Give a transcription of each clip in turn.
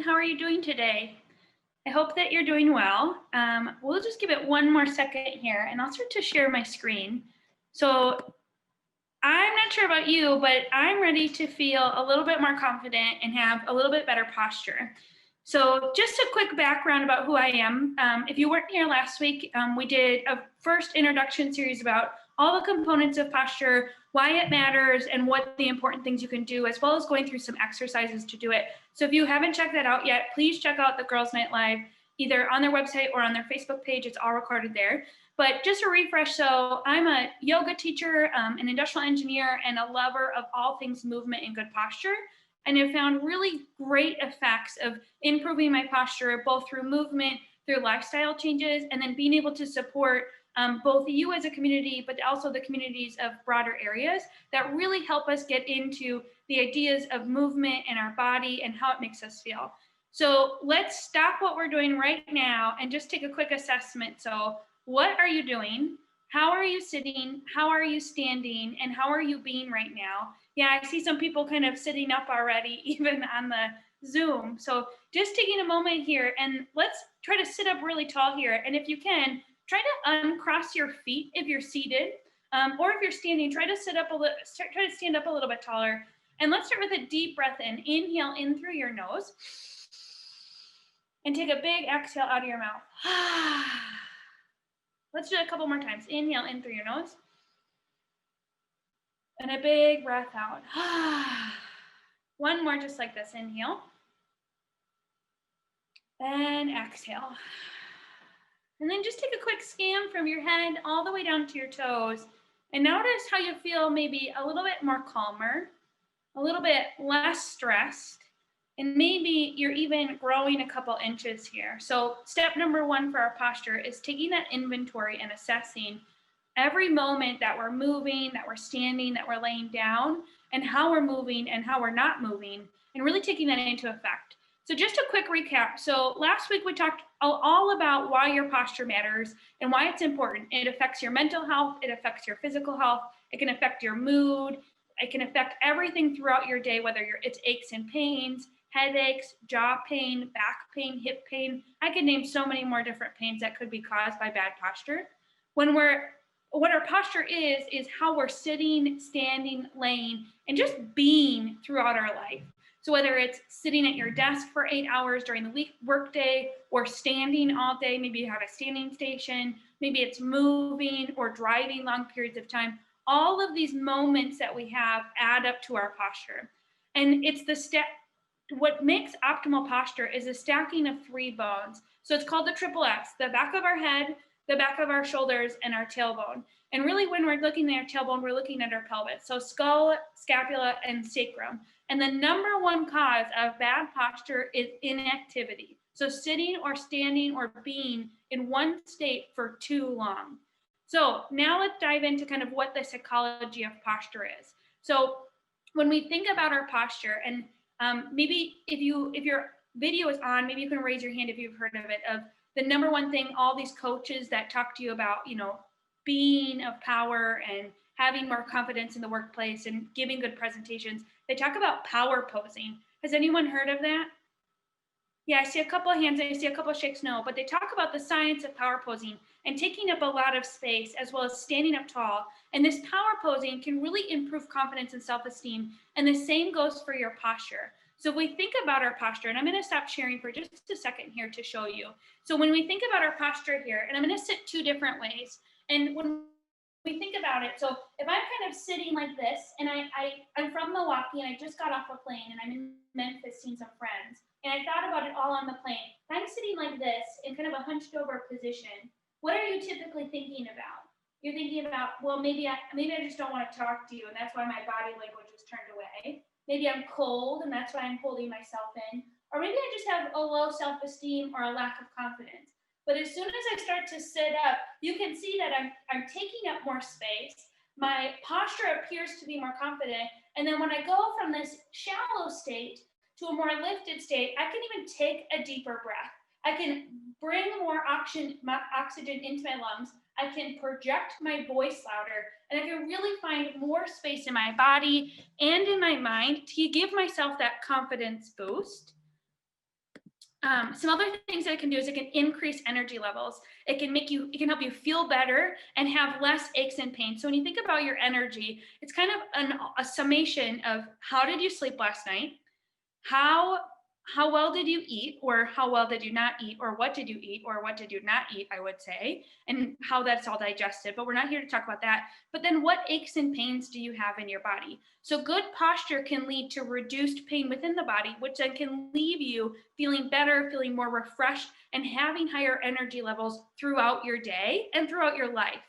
everyone. How are you doing today? I hope that you're doing well. We'll just give it one more second here and I'll start to share my screen. So I'm not sure about you, but I'm ready to feel a little bit more confident and have a little bit better posture. So just a quick background about who I am. If you weren't here last week, we did a first introduction series about all the components of posture, why it matters, and what the important things you can do, as well as going through some exercises to do it. So if you haven't checked that out yet, please check out the Girls Night Live, either on their website or on their Facebook page. It's all recorded there. But just a refresh, so I'm a yoga teacher, an industrial engineer, and a lover of all things movement and good posture. And have found really great effects of improving my posture, both through movement, through lifestyle changes, and then being able to support both you as a community, but also the communities of broader areas that really help us get into the ideas of movement and our body and how it makes us feel. So let's stop what we're doing right now and just take a quick assessment. So what are you doing? How are you sitting? How are you standing? And how are you being right now? Yeah, I see some people kind of sitting up already, even on the Zoom. So just taking a moment here and let's try to sit up really tall here. And if you can, try to uncross your feet if you're seated, or if you're standing, try to stand up a little bit taller. And let's start with a deep breath in. Inhale in through your nose. And take a big exhale out of your mouth. Let's do it a couple more times. Inhale in through your nose. And a big breath out. One more just like this. Inhale. And exhale. And then just take a quick scan from your head all the way down to your toes. And notice how you feel maybe a little bit more calmer, a little bit less stressed, and maybe you're even growing a couple inches here. So step number one for our posture is taking that inventory and assessing every moment that we're moving, that we're standing, that we're laying down, and how we're moving and how we're not moving, and really taking that into effect. So just a quick recap. So last week we talked all about why your posture matters and why it's important. It affects your mental health, it affects your physical health, it can affect your mood, it can affect everything throughout your day, whether it's aches and pains, headaches, jaw pain, back pain, hip pain. I could name so many more different pains that could be caused by bad posture. What our posture is how we're sitting, standing, laying, and just being throughout our life. So whether it's sitting at your desk for 8 hours during the work day, or standing all day, maybe you have a standing station, maybe it's moving or driving long periods of time, all of these moments that we have add up to our posture. And it's what makes optimal posture is a stacking of 3 bones. So it's called the triple S, the back of our head, the back of our shoulders, and our tailbone. And really when we're looking at our tailbone, we're looking at our pelvis. So skull, scapula, and sacrum. And the number one cause of bad posture is inactivity. So sitting or standing or being in one state for too long. So now let's dive into kind of what the psychology of posture is. So when we think about our posture, and maybe if your video is on, maybe you can raise your hand if you've heard of it, of the number one thing all these coaches that talk to you about, being of power and having more confidence in the workplace and giving good presentations, they talk about power posing. Has anyone heard of that? Yeah, I see a couple of hands, I see a couple of shakes no, but they talk about the science of power posing and taking up a lot of space as well as standing up tall. And this power posing can really improve confidence and self-esteem. And the same goes for your posture. So if we think about our posture, and I'm going to stop sharing for just a second here to show you. So when we think about our posture here, and I'm going to sit 2 different ways. And when we think about it, so if I'm kind of sitting like this, and I'm from Milwaukee, and I just got off a plane, and I'm in Memphis seeing some friends, and I thought about it all on the plane. If I'm sitting like this in kind of a hunched over position, what are you typically thinking about? You're thinking about, well, maybe I just don't want to talk to you, and that's why my body language is turned away. Maybe I'm cold, and that's why I'm holding myself in. Or maybe I just have a low self-esteem or a lack of confidence. But as soon as I start to sit up, you can see that I'm taking up more space. My posture appears to be more confident. And then when I go from this shallow state to a more lifted state, I can even take a deeper breath. I can bring more oxygen into my lungs. I can project my voice louder, and I can really find more space in my body and in my mind to give myself that confidence boost. Some other things that it can do is it can increase energy levels. It can help you feel better and have less aches and pains. So when you think about your energy, it's kind of a summation of how did you sleep last night? How how well did you eat, or how well did you not eat, or what did you eat, or what did you not eat, I would say, and how that's all digested. But we're not here to talk about that. But then what aches and pains do you have in your body? So good posture can lead to reduced pain within the body, which then can leave you feeling better, feeling more refreshed, and having higher energy levels throughout your day and throughout your life.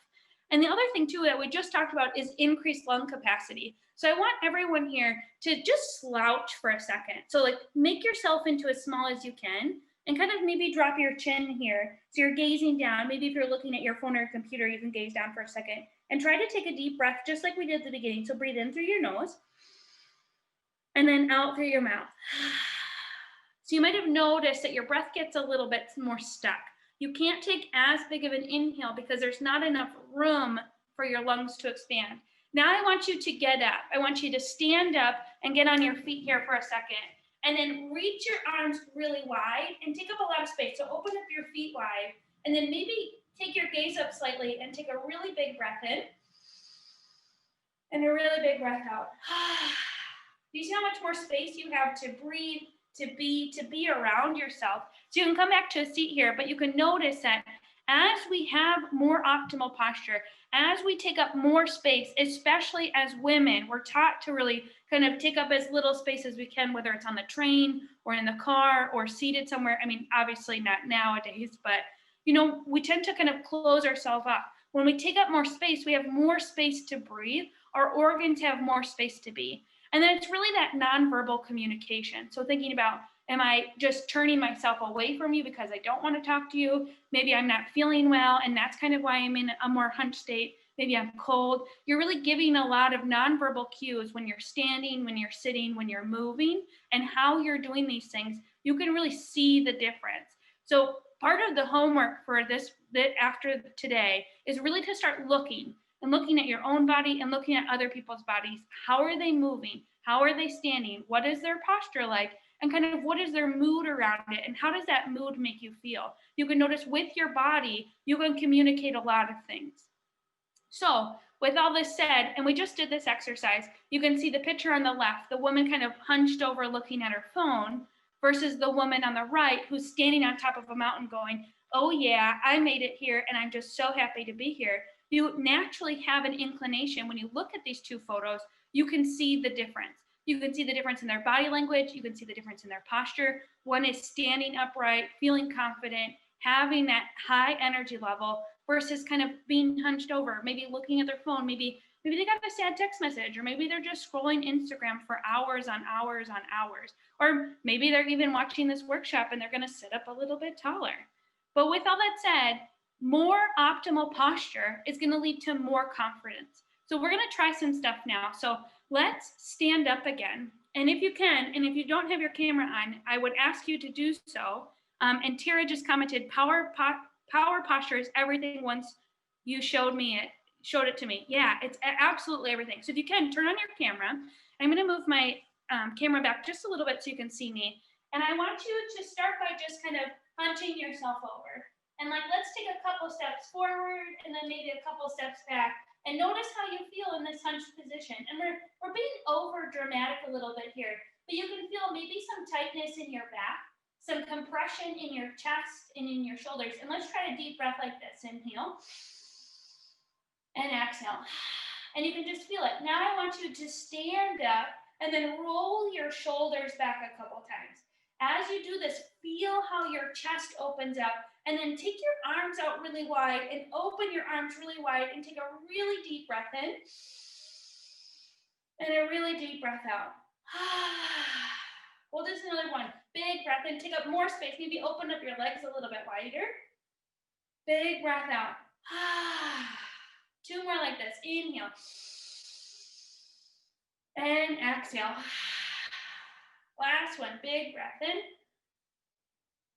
And the other thing too that we just talked about is increased lung capacity. So I want everyone here to just slouch for a second. So like make yourself into as small as you can and kind of maybe drop your chin here. So you're gazing down. Maybe if you're looking at your phone or computer, you can gaze down for a second and try to take a deep breath just like we did at the beginning. So breathe in through your nose and then out through your mouth. So you might have noticed that your breath gets a little bit more stuck. You can't take as big of an inhale because there's not enough room for your lungs to expand. Now I want you to get up. I want you to stand up and get on your feet here for a second. And then reach your arms really wide and take up a lot of space. So open up your feet wide and then maybe take your gaze up slightly and take a really big breath in and a really big breath out. Do you see how much more space you have to breathe, to be around yourself? So you can come back to a seat here, but you can notice that as we have more optimal posture, as we take up more space, especially as women, we're taught to really kind of take up as little space as we can, whether it's on the train or in the car or seated somewhere. I mean, obviously not nowadays, but you know, we tend to kind of close ourselves up. When we take up more space, we have more space to breathe. Our organs have more space to be. And then it's really that nonverbal communication. So thinking about, am I just turning myself away from you because I don't want to talk to you? Maybe I'm not feeling well, and that's kind of why I'm in a more hunched state. Maybe I'm cold. You're really giving a lot of nonverbal cues when you're standing, when you're sitting, when you're moving, and how you're doing these things. You can really see the difference. So part of the homework for this after today is really to start looking and looking at your own body and looking at other people's bodies. How are they moving? How are they standing? What is their posture like? And kind of what is their mood around it? And how does that mood make you feel? You can notice with your body, you can communicate a lot of things. So with all this said, and we just did this exercise, you can see the picture on the left, the woman kind of hunched over looking at her phone versus the woman on the right who's standing on top of a mountain going, oh yeah, I made it here and I'm just so happy to be here. You naturally have an inclination when you look at these two photos, you can see the difference. You can see the difference in their body language. You can see the difference in their posture. One is standing upright, feeling confident, having that high energy level versus kind of being hunched over, maybe looking at their phone, maybe they got a sad text message, or maybe they're just scrolling Instagram for hours on hours on hours, or maybe they're even watching this workshop and they're going to sit up a little bit taller. But with all that said, more optimal posture is going to lead to more confidence. So we're going to try some stuff now. So let's stand up again. And if you can, and if you don't have your camera on, I would ask you to do so. And Tara just commented, power posture is everything once you showed it to me. Yeah, it's absolutely everything. So if you can, turn on your camera. I'm going to move my camera back just a little bit so you can see me. And I want you to start by just kind of hunching yourself over. And like, let's take a couple steps forward and then maybe a couple steps back. And notice how you feel in this hunched position. And we're being over dramatic a little bit here, but you can feel maybe some tightness in your back, some compression in your chest and in your shoulders. And let's try a deep breath like this. Inhale and exhale. And you can just feel it. Now I want you to stand up and then roll your shoulders back a couple times. As you do this, feel how your chest opens up, and then take your arms out really wide and open your arms really wide and take a really deep breath in and a really deep breath out. Well, this is another one. Big breath in, take up more space. Maybe open up your legs a little bit wider. Big breath out. Two more like this. Inhale and exhale. Last one, big breath in,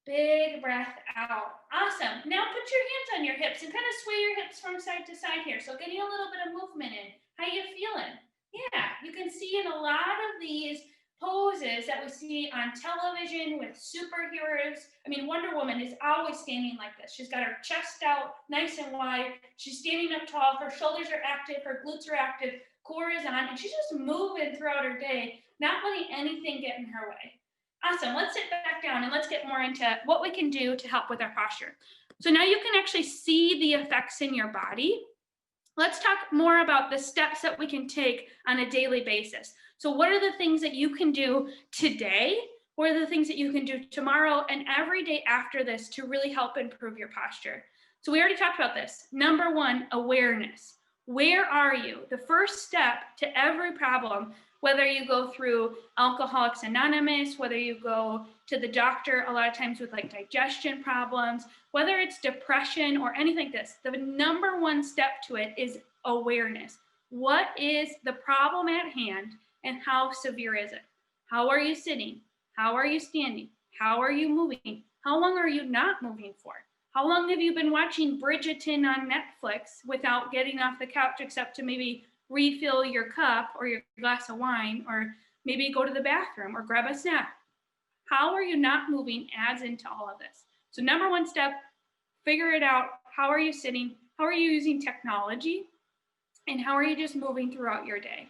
big breath out. Awesome. Now put your hands on your hips and kind of sway your hips from side to side here. So getting a little bit of movement in. How you feeling? Yeah, you can see in a lot of these poses that we see on television with superheroes. I mean, Wonder Woman is always standing like this. She's got her chest out nice and wide. She's standing up tall. Her shoulders are active. Her glutes are active. Core is on. And she's just moving throughout her day, not letting anything get in her way. Awesome. Let's sit back down and let's get more into what we can do to help with our posture. So now you can actually see the effects in your body. Let's talk more about the steps that we can take on a daily basis. So what are the things that you can do today? What are the things that you can do tomorrow and every day after this to really help improve your posture? So we already talked about this. Number one, awareness. Where are you? The first step to every problem, whether you go through Alcoholics Anonymous, whether you go to the doctor a lot of times with like digestion problems, whether it's depression or anything like this, the number one step to it is awareness. What is the problem at hand and how severe is it? How are you sitting? How are you standing? How are you moving? How long are you not moving for? How long have you been watching Bridgerton on Netflix without getting off the couch except to maybe refill your cup or your glass of wine, or maybe go to the bathroom or grab a snack? How are you not moving adds into all of this. So number one step, figure it out. How are you sitting? How are you using technology? And how are you just moving throughout your day?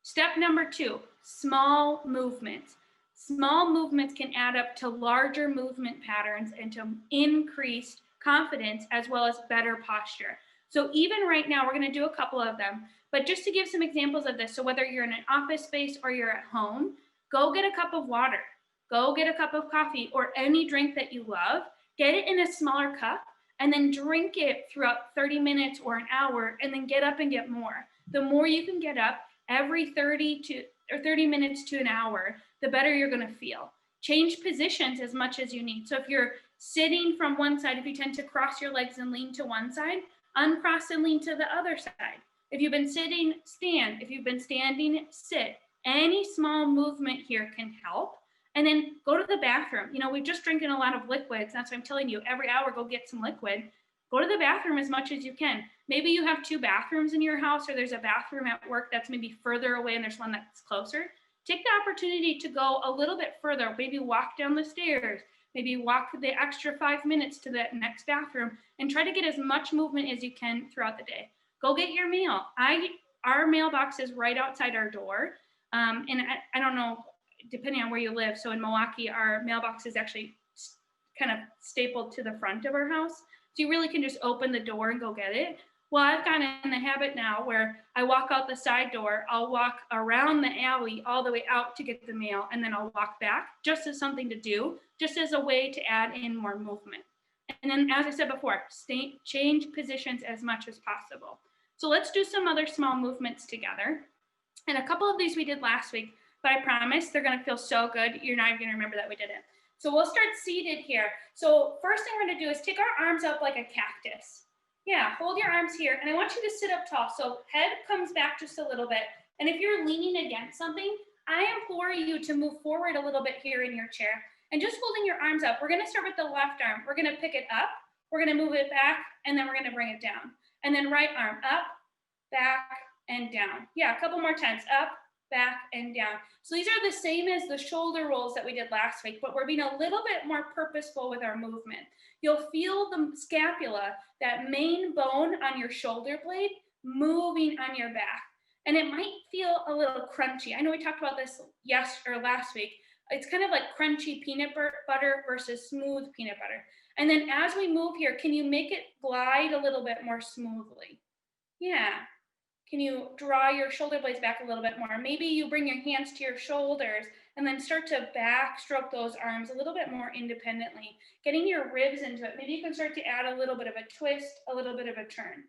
Step number two, small movements. Small movements can add up to larger movement patterns and to increased confidence as well as better posture. So even right now, we're going to do a couple of them, but just to give some examples of this. So whether you're in an office space or you're at home, go get a cup of water, go get a cup of coffee or any drink that you love, get it in a smaller cup and then drink it throughout 30 minutes or an hour and then get up and get more. The more you can get up every 30 minutes to an hour, the better you're going to feel. Change positions as much as you need. So if you're sitting from one side, if you tend to cross your legs and lean to one side, uncross and lean to the other side. If you've been sitting, stand. If you've been standing, sit. Any small movement here can help. And then go to the bathroom. You know, we've just drinking a lot of liquids. That's what I'm telling you. Every hour, go get some liquid. Go to the bathroom as much as you can. Maybe you have 2 bathrooms in your house, or there's a bathroom at work that's maybe further away and there's one that's closer. Take the opportunity to go a little bit further. Maybe walk down the stairs. Maybe walk the extra 5 minutes to the next bathroom and try to get as much movement as you can throughout the day. Go get your mail. Our mailbox is right outside our door. And I don't know, depending on where you live. So in Milwaukee, our mailbox is actually kind of stapled to the front of our house. So you really can just open the door and go get it. Well, I've gotten in the habit now where I walk out the side door, I'll walk around the alley all the way out to get the mail, and then I'll walk back just as something to do, just as a way to add in more movement. And then, as I said before, change positions as much as possible. So let's do some other small movements together. And a couple of these we did last week, but I promise they're going to feel so good, you're not even going to remember that we did it. So we'll start seated here. So first thing we're going to do is take our arms up like a cactus. Yeah, hold your arms here, and I want you to sit up tall. So head comes back just a little bit. And if you're leaning against something, I implore you to move forward a little bit here in your chair and just holding your arms up. We're going to start with the left arm. We're going to pick it up. We're going to move it back, and then we're going to bring it down. And then right arm up, back, and down. Yeah, a couple more times. Up, back, and down. So these are the same as the shoulder rolls that we did last week, but we're being a little bit more purposeful with our movement. You'll feel the scapula, that main bone on your shoulder blade, moving on your back. And it might feel a little crunchy. I know we talked about this last week. It's kind of like crunchy peanut butter versus smooth peanut butter. And then as we move here, can you make it glide a little bit more smoothly? Yeah. Can you draw your shoulder blades back a little bit more? Maybe you bring your hands to your shoulders and then start to backstroke those arms a little bit more independently, getting your ribs into it. Maybe you can start to add a little bit of a twist, a little bit of a turn.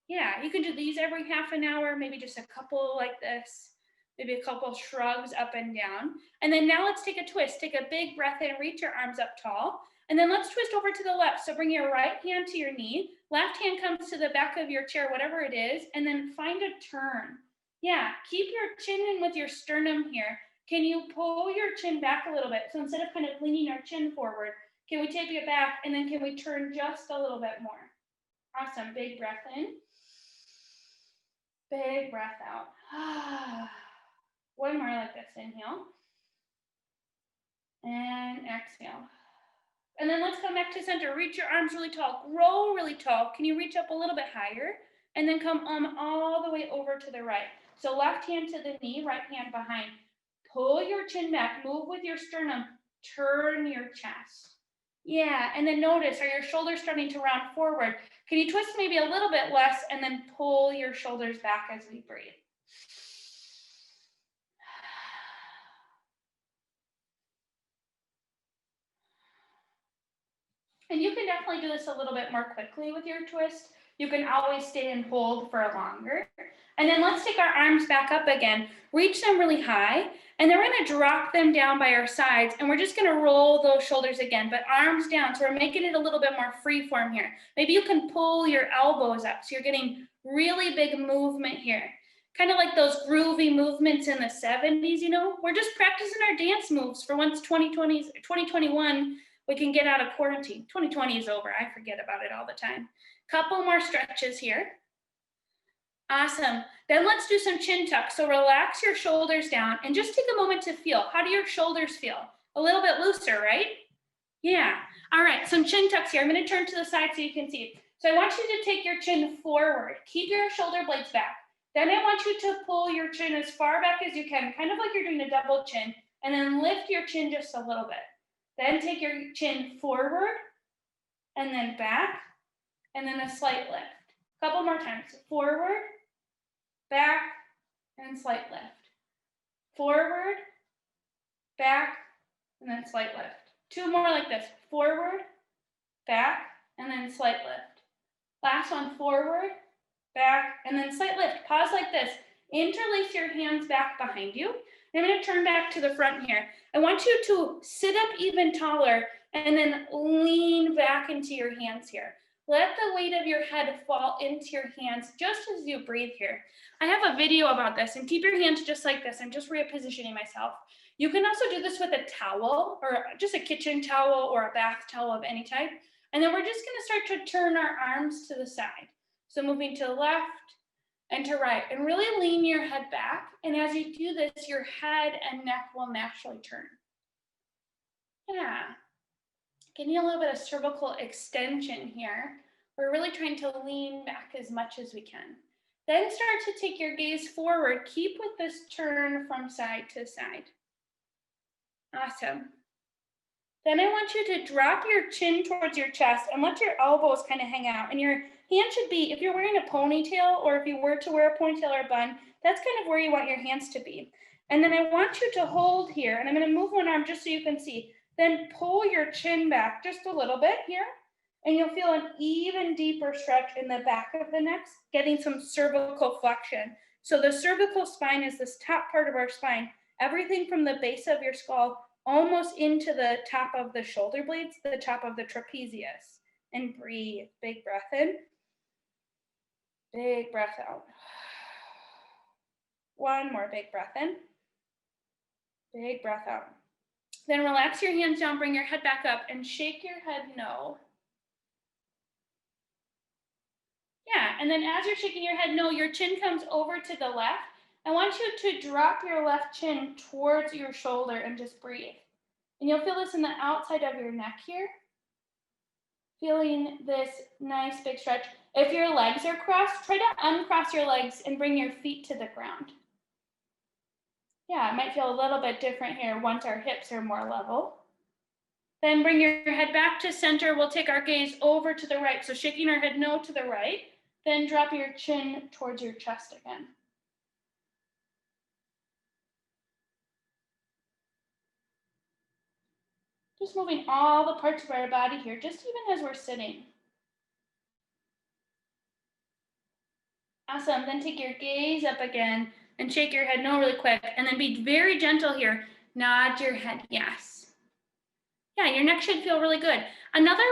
Yeah, you can do these every half an hour, maybe just a couple like this, maybe a couple shrugs up and down. And then now let's take a twist. Take a big breath in, reach your arms up tall. And then let's twist over to the left. So bring your right hand to your knee. Left hand comes to the back of your chair, whatever it is, and then find a turn. Yeah, keep your chin in with your sternum here. Can you pull your chin back a little bit? So instead of kind of leaning our chin forward, can we take it back and then can we turn just a little bit more? Awesome, big breath in. Big breath out. One more like this, inhale. And exhale. And then let's come back to center. Reach your arms really tall. Grow really tall. Can you reach up a little bit higher? And then come all the way over to the right. So left hand to the knee, right hand behind. Pull your chin back. Move with your sternum. Turn your chest. Yeah, and then notice, are your shoulders starting to round forward? Can you twist maybe a little bit less and then pull your shoulders back as we breathe? And you can definitely do this a little bit more quickly with your twist. You can always stay and hold for longer. And then let's take our arms back up again. Reach them really high. And then we're going to drop them down by our sides. And we're just going to roll those shoulders again, but arms down. So we're making it a little bit more free form here. Maybe you can pull your elbows up. So you're getting really big movement here. Kind of like those groovy movements in the 70s, you know? We're just practicing our dance moves for once 2021 we can get out of quarantine. 2020 is over. I forget about it all the time. Couple more stretches here. Awesome. Then let's do some chin tucks. So relax your shoulders down and just take a moment to feel. How do your shoulders feel? A little bit looser, right? Yeah. All right, some chin tucks here. I'm going to turn to the side so you can see. So I want you to take your chin forward. Keep your shoulder blades back. Then I want you to pull your chin as far back as you can, kind of like you're doing a double chin, and then lift your chin just a little bit. Then take your chin forward, and then back, and then a slight lift. A couple more times. Forward, back, and slight lift. Forward, back, and then slight lift. Two more like this. Forward, back, and then slight lift. Last one, forward, back, and then slight lift. Pause like this. Interlace your hands back behind you. I'm going to turn back to the front here. I want you to sit up even taller and then lean back into your hands here. Let the weight of your head fall into your hands just as you breathe here. I have a video about this, and keep your hands just like this. I'm just repositioning myself. You can also do this with a towel or just a kitchen towel or a bath towel of any type. And then we're just going to start to turn our arms to the side. So moving to the left and to right, and really lean your head back. And as you do this, your head and neck will naturally turn. Yeah. Getting a little bit of cervical extension here. We're really trying to lean back as much as we can. Then start to take your gaze forward. Keep with this turn from side to side. Awesome. Then I want you to drop your chin towards your chest and let your elbows kind of hang out. And your hand should be, if you're wearing a ponytail or if you were to wear a ponytail or a bun, that's kind of where you want your hands to be. And then I want you to hold here, and I'm going to move one arm just so you can see. Then pull your chin back just a little bit here, and you'll feel an even deeper stretch in the back of the neck, getting some cervical flexion. So the cervical spine is this top part of our spine. Everything from the base of your skull almost into the top of the shoulder blades, the top of the trapezius. And breathe. Big breath in. Big breath out. One more big breath in. Big breath out. Then relax your hands down, bring your head back up, and shake your head no. Yeah, and then as you're shaking your head no, your chin comes over to the left. I want you to drop your left chin towards your shoulder and just breathe. And you'll feel this in the outside of your neck here. Feeling this nice big stretch. If your legs are crossed, try to uncross your legs and bring your feet to the ground. Yeah, it might feel a little bit different here once our hips are more level. Then bring your head back to center. We'll take our gaze over to the right. So shaking our head no to the right. Then drop your chin towards your chest again. Just moving all the parts of our body here, just even as we're sitting. Awesome. Then take your gaze up again and shake your head no really quick. And then be very gentle here. Nod your head yes. Yeah, your neck should feel really good. Another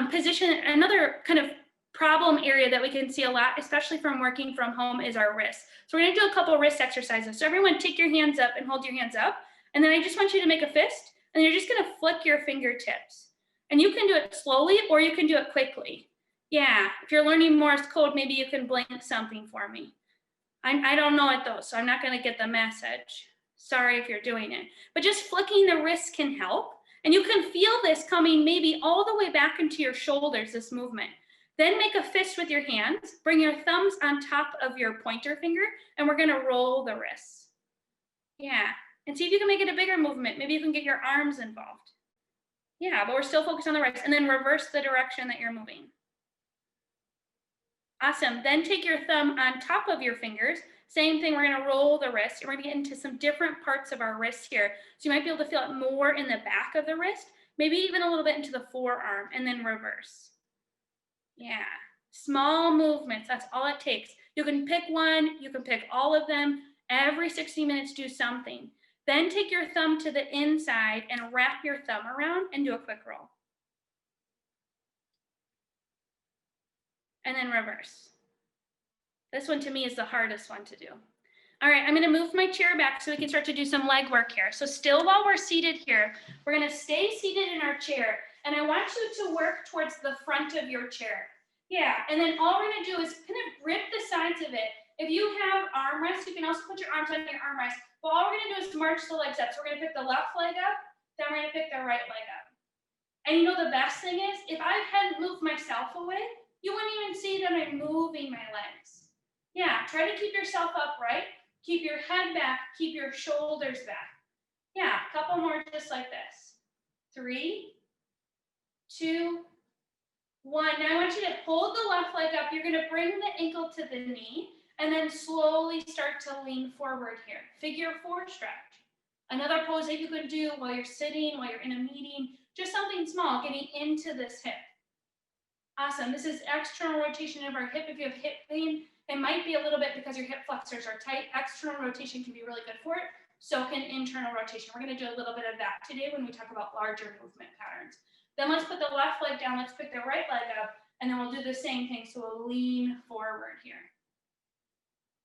position, another kind of problem area that we can see a lot, especially from working from home, is our wrists. So we're going to do a couple of wrist exercises. So everyone take your hands up and hold your hands up. And then I just want you to make a fist. And you're just going to flick your fingertips. And you can do it slowly or you can do it quickly. Yeah, if you're learning Morse code, maybe you can blink something for me. I don't know it though, so I'm not going to get the message. Sorry if you're doing it. But just flicking the wrist can help. And you can feel this coming maybe all the way back into your shoulders, this movement. Then make a fist with your hands, bring your thumbs on top of your pointer finger, and we're gonna roll the wrists. Yeah, and see if you can make it a bigger movement. Maybe you can get your arms involved. Yeah, but we're still focused on the wrists, and then reverse the direction that you're moving. Awesome, then take your thumb on top of your fingers. Same thing, we're gonna roll the wrist. We're gonna get into some different parts of our wrist here. So you might be able to feel it more in the back of the wrist, maybe even a little bit into the forearm, and then reverse. Yeah, small movements, that's all it takes. You can pick one, you can pick all of them. Every 60 minutes, do something. Then take your thumb to the inside and wrap your thumb around and do a quick roll. And then reverse. This one to me is the hardest one to do. All right, I'm gonna move my chair back so we can start to do some leg work here. So still while we're seated here, we're gonna stay seated in our chair, and I want you to work towards the front of your chair. Yeah, and then all we're gonna do is kind of grip the sides of it. If you have armrests, you can also put your arms on your armrest. But all we're gonna do is march the legs up. So we're gonna pick the left leg up, then we're gonna pick the right leg up. And you know the best thing is, if I hadn't moved myself away, you wouldn't even see that I'm moving my legs. Yeah, try to keep yourself upright. Keep your head back, keep your shoulders back. Yeah, a couple more just like this. 3, 2, 1. Now I want you to hold the left leg up. You're gonna bring the ankle to the knee and then slowly start to lean forward here. Figure 4 stretch. Another pose that you can do while you're sitting, while you're in a meeting, just something small, getting into this hip. Awesome, this is external rotation of our hip. If you have hip pain, it might be a little bit because your hip flexors are tight. External rotation can be really good for it. So can internal rotation. We're gonna do a little bit of that today when we talk about larger movement patterns. Then let's put the left leg down, let's pick the right leg up, and then we'll do the same thing. So we'll lean forward here.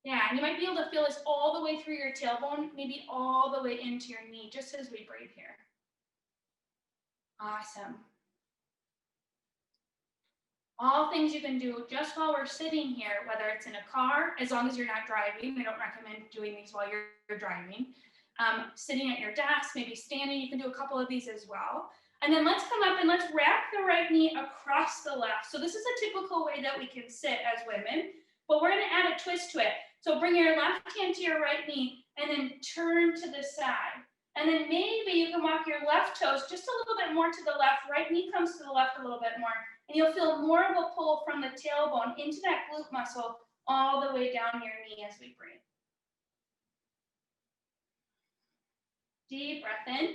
Yeah, and you might be able to feel this all the way through your tailbone, maybe all the way into your knee, just as we breathe here. Awesome. All things you can do just while we're sitting here, whether it's in a car, as long as you're not driving. We don't recommend doing these while you're driving. Sitting at your desk, maybe standing, you can do a couple of these as well. And then let's come up and let's wrap the right knee across the left. So this is a typical way that we can sit as women, but we're gonna add a twist to it. So bring your left hand to your right knee and then turn to the side. And then maybe you can walk your left toes just a little bit more to the left. Right knee comes to the left a little bit more. And you'll feel more of a pull from the tailbone into that glute muscle all the way down your knee as we breathe. Deep breath in.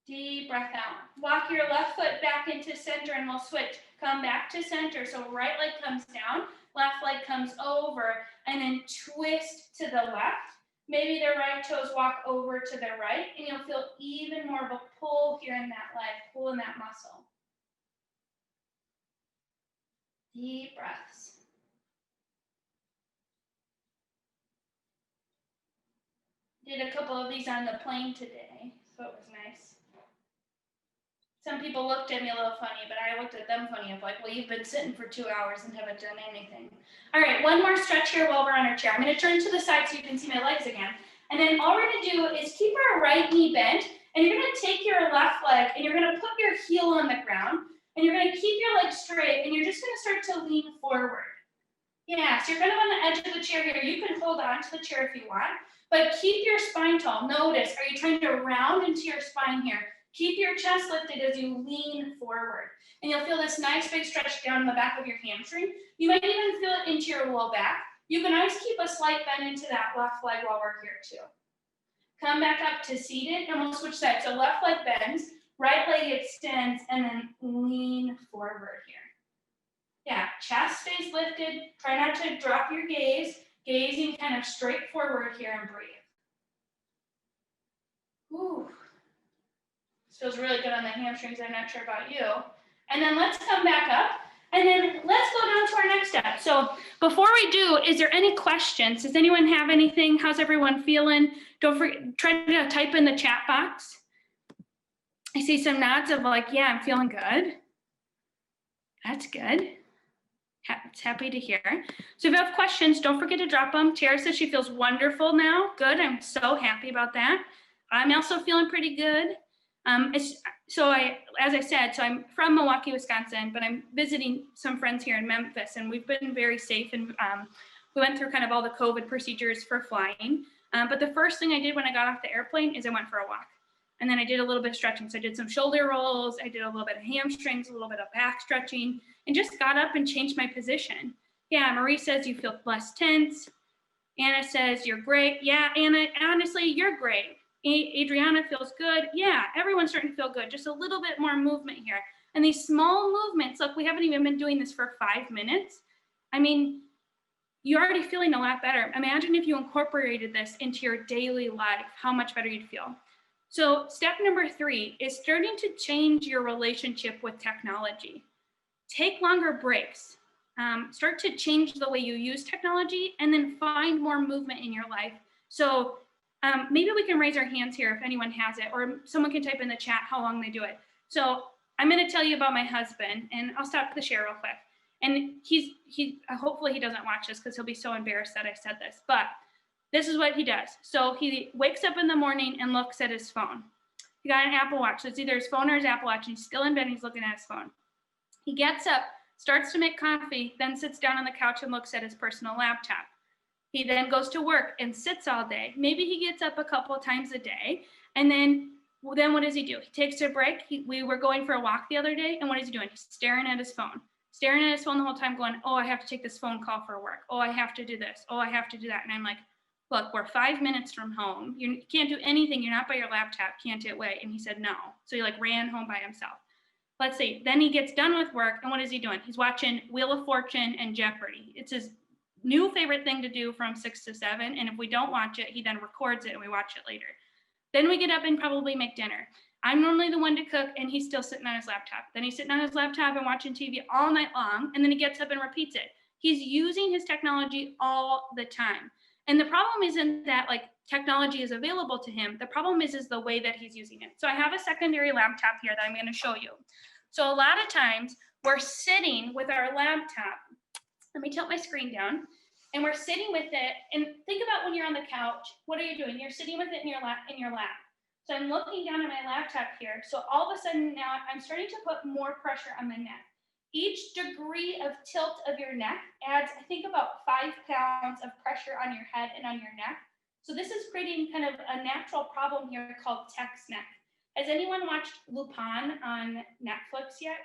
Deep breath out. Walk your left foot back into center and we'll switch. Come back to center. So right leg comes down, left leg comes over, and then twist to the left. Maybe the right toes walk over to the right, and you'll feel even more of a pull here in that leg, pull in that muscle. Deep breaths. Did a couple of these on the plane today, so it was nice. Some people looked at me a little funny, but I looked at them funny. I'm like, well, you've been sitting for 2 hours and haven't done anything. All right, one more stretch here while we're on our chair. I'm gonna turn to the side so you can see my legs again. And then all we're gonna do is keep our right knee bent, and you're gonna take your left leg and you're gonna put your heel on the ground, and you're gonna keep your leg straight, and you're just gonna start to lean forward. Yeah, so you're kind of on the edge of the chair here. You can hold on to the chair if you want, but keep your spine tall. Notice, are you trying to round into your spine here? Keep your chest lifted as you lean forward. And you'll feel this nice big stretch down the back of your hamstring. You might even feel it into your low back. You can always keep a slight bend into that left leg while we're here too. Come back up to seated and we'll switch sides. So left leg bends, right leg extends, and then lean forward here. Yeah, chest stays lifted. Try not to drop your gaze. Gazing kind of straight forward here and breathe. Ooh. This feels really good on the hamstrings. I'm not sure about you. And then let's come back up. And then let's go down to our next step. So before we do, is there any questions? Does anyone have anything? How's everyone feeling? Don't forget, try to type in the chat box. I see some nods of like, yeah, I'm feeling good. That's good. Happy to hear. So if you have questions, don't forget to drop them. Tara says she feels wonderful now. Good, I'm so happy about that. I'm also feeling pretty good. As I said, so I'm from Milwaukee, Wisconsin, but I'm visiting some friends here in Memphis, and we've been very safe. And we went through kind of all the COVID procedures for flying. But the first thing I did when I got off the airplane is I went for a walk. And then I did a little bit of stretching. So I did some shoulder rolls, I did a little bit of hamstrings, a little bit of back stretching, and just got up and changed my position. Yeah, Marie says you feel less tense. Anna says you're great. Yeah, Anna, honestly, you're great. Adriana feels good. Yeah, everyone's starting to feel good. Just a little bit more movement here. And these small movements, look, we haven't even been doing this for 5 minutes. I mean, you're already feeling a lot better. Imagine if you incorporated this into your daily life, how much better you'd feel. So step number 3 is starting to change your relationship with technology. Take longer breaks. Start to change the way you use technology, and then find more movement in your life. So maybe we can raise our hands here if anyone has it, or someone can type in the chat how long they do it. So I'm going to tell you about my husband, and I'll stop the share real quick. And hopefully he doesn't watch this because he'll be so embarrassed that I said this, but this is what he does. So he wakes up in the morning and looks at his phone. He got an Apple Watch, so it's either his phone or his Apple Watch, and he's still in bed and he's looking at his phone. He gets up, starts to make coffee, then sits down on the couch and looks at his personal laptop. He then goes to work and sits all day. Maybe he gets up a couple of times a day, and then what does he do? He takes a break. We were going for a walk the other day, and what is he doing? He's staring at his phone the whole time, going, oh, I have to take this phone call for work. Oh, I have to do this. Oh, I have to do that. And I'm like, look, we're 5 minutes from home. You can't do anything. You're not by your laptop. Can't it wait? And he said no. So he ran home by himself. Let's see. Then he gets done with work, and what is he doing? He's watching Wheel of Fortune and Jeopardy. It's his new favorite thing to do from 6 to 7. And if we don't watch it, he then records it and we watch it later. Then we get up and probably make dinner. I'm normally the one to cook, and he's still sitting on his laptop. Then he's sitting on his laptop and watching TV all night long, and then he gets up and repeats it. He's using his technology all the time. And the problem isn't that technology is available to him. The problem is the way that he's using it. So I have a secondary laptop here that I'm going to show you. So a lot of times we're sitting with our laptop. Let me tilt my screen down. And we're sitting with it. And think about when you're on the couch. What are you doing? You're sitting with it in your lap. So I'm looking down at my laptop here. So all of a sudden now I'm starting to put more pressure on my neck. Each degree of tilt of your neck adds, I think, about 5 pounds of pressure on your head and on your neck. So this is creating kind of a natural problem here called text neck. Has anyone watched Lupin on Netflix yet?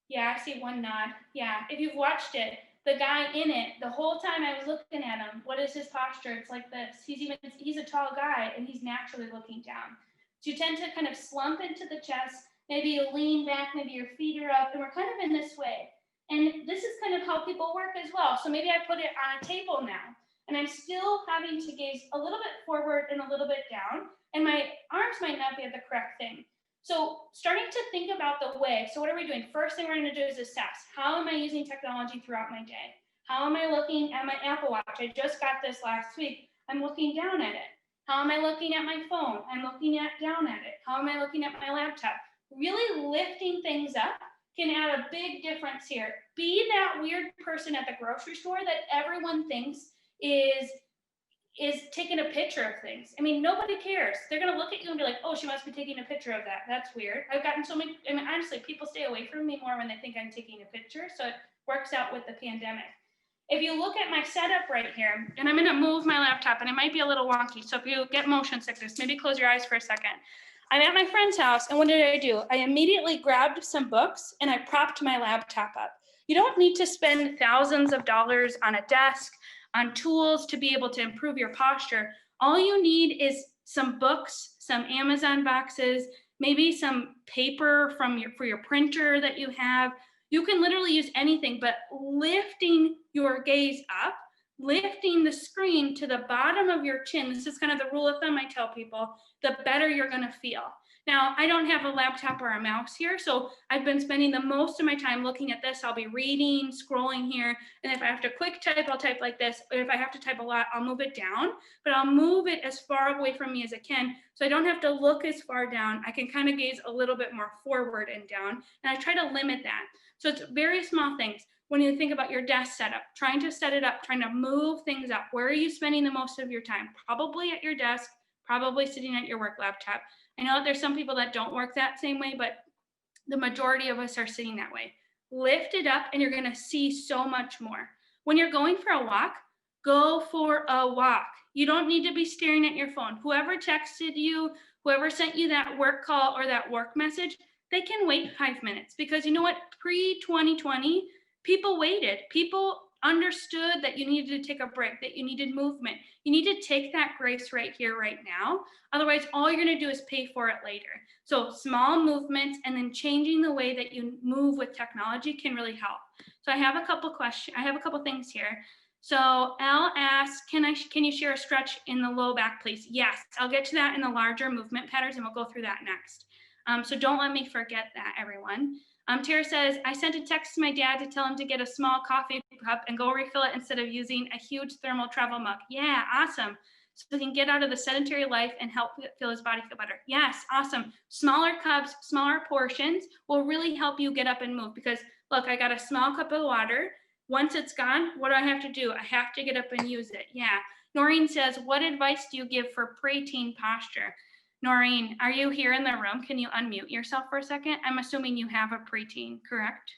Yeah, I see one nod. Yeah, if you've watched it, the guy in it, the whole time I was looking at him, what is his posture? It's like this. He's a tall guy, and he's naturally looking down. So you tend to kind of slump into the chest. Maybe you lean back, maybe your feet are up, and we're kind of in this way. And this is kind of how people work as well. So maybe I put it on a table now, and I'm still having to gaze a little bit forward and a little bit down, and my arms might not be at the correct thing. So starting to think about the way, so what are we doing? First thing we're going to do is assess. How am I using technology throughout my day? How am I looking at my Apple Watch? I just got this last week. I'm looking down at it. How am I looking at my phone? I'm looking down at it. How am I looking at my laptop? Really lifting things up can add a big difference here. Be that weird person at the grocery store that everyone thinks is taking a picture of things. I mean, nobody cares. They're going to look at you and be like, oh, she must be taking a picture of that. That's weird. I've gotten so many, honestly, people stay away from me more when they think I'm taking a picture. So it works out with the pandemic. If you look at my setup right here, and I'm going to move my laptop, and it might be a little wonky. So if you get motion sickness, maybe close your eyes for a second. I'm at my friend's house, and what did I do? I immediately grabbed some books, and I propped my laptop up. You don't need to spend thousands of dollars on a desk, on tools to be able to improve your posture. All you need is some books, some Amazon boxes, maybe some paper for your printer that you have. You can literally use anything, but lifting your gaze up, lifting the screen to the bottom of your chin. This is kind of the rule of thumb I tell people, the better you're going to feel. Now, I don't have a laptop or a mouse here, so I've been spending the most of my time looking at this. I'll be reading, scrolling here, and if I have to quick type, I'll type like this. Or if I have to type a lot, I'll move it down, but I'll move it as far away from me as I can, so I don't have to look as far down. I can kind of gaze a little bit more forward and down, and I try to limit that. So it's very small things. When you think about your desk setup, trying to set it up, trying to move things up, where are you spending the most of your time? Probably at your desk, probably sitting at your work laptop. I know that there's some people that don't work that same way, but the majority of us are sitting that way. Lift it up and you're going to see so much more. When you're going for a walk, go for a walk. You don't need to be staring at your phone. Whoever texted you, whoever sent you that work call or that work message, they can wait 5 minutes, because you know what? Pre 2020, people waited. People understood that you needed to take a break, that you needed movement. You need to take that grace right here, right now. Otherwise, all you're going to do is pay for it later. So small movements and then changing the way that you move with technology can really help. So I have a couple questions. I have a couple things here. So Al asks, can you share a stretch in the low back, please? Yes, I'll get to that in the larger movement patterns, and we'll go through that next. So don't let me forget that, everyone. Tara says, I sent a text to my dad to tell him to get a small coffee cup and go refill it instead of using a huge thermal travel mug. Yeah, awesome. So he can get out of the sedentary life and help feel his body feel better. Yes, awesome. Smaller cups, smaller portions will really help you get up and move, because look, I got a small cup of water. Once it's gone, what do I have to do? I have to get up and use it. Yeah. Noreen says, what advice do you give for preteen posture? Noreen, are you here in the room? Can you unmute yourself for a second? I'm assuming you have a preteen, correct?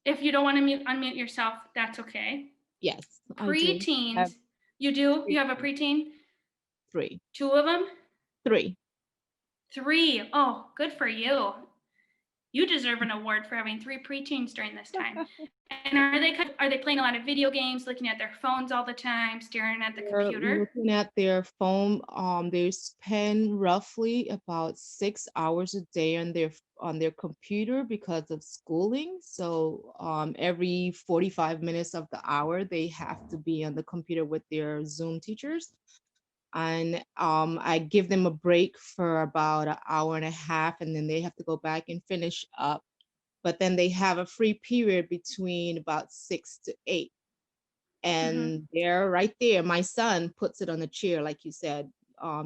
If you don't want to unmute yourself, that's okay. Yes, I do. Preteens, you do? You have a preteen? 3. 2 of them? 3. 3. Oh, good for you. You deserve an award for having 3 preteens during this time. And are they playing a lot of video games, looking at their phones all the time, staring at the They're computer? looking at their phone. They spend roughly about 6 hours a day on their computer because of schooling. So every 45 minutes of the hour, they have to be on the computer with their Zoom teachers. And I give them a break for about an hour and a half, and then they have to go back and finish up. But then they have a free period between about 6 to 8. And they're right there. My son puts it on a chair, like you said,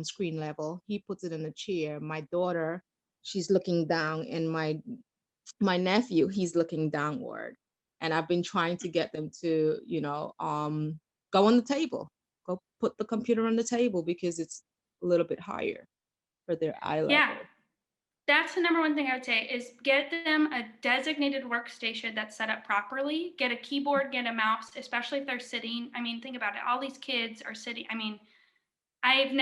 screen level. He puts it in a chair. My daughter, she's looking down, and my nephew, he's looking downward. And I've been trying to get them to, go on the table, go put the computer on the table, because it's a little bit higher for their eye level. Yeah. That's the number one thing I would say, is get them a designated workstation that's set up properly. Get a keyboard, get a mouse, especially if they're sitting. I mean, think about it. All these kids are sitting. I mean, I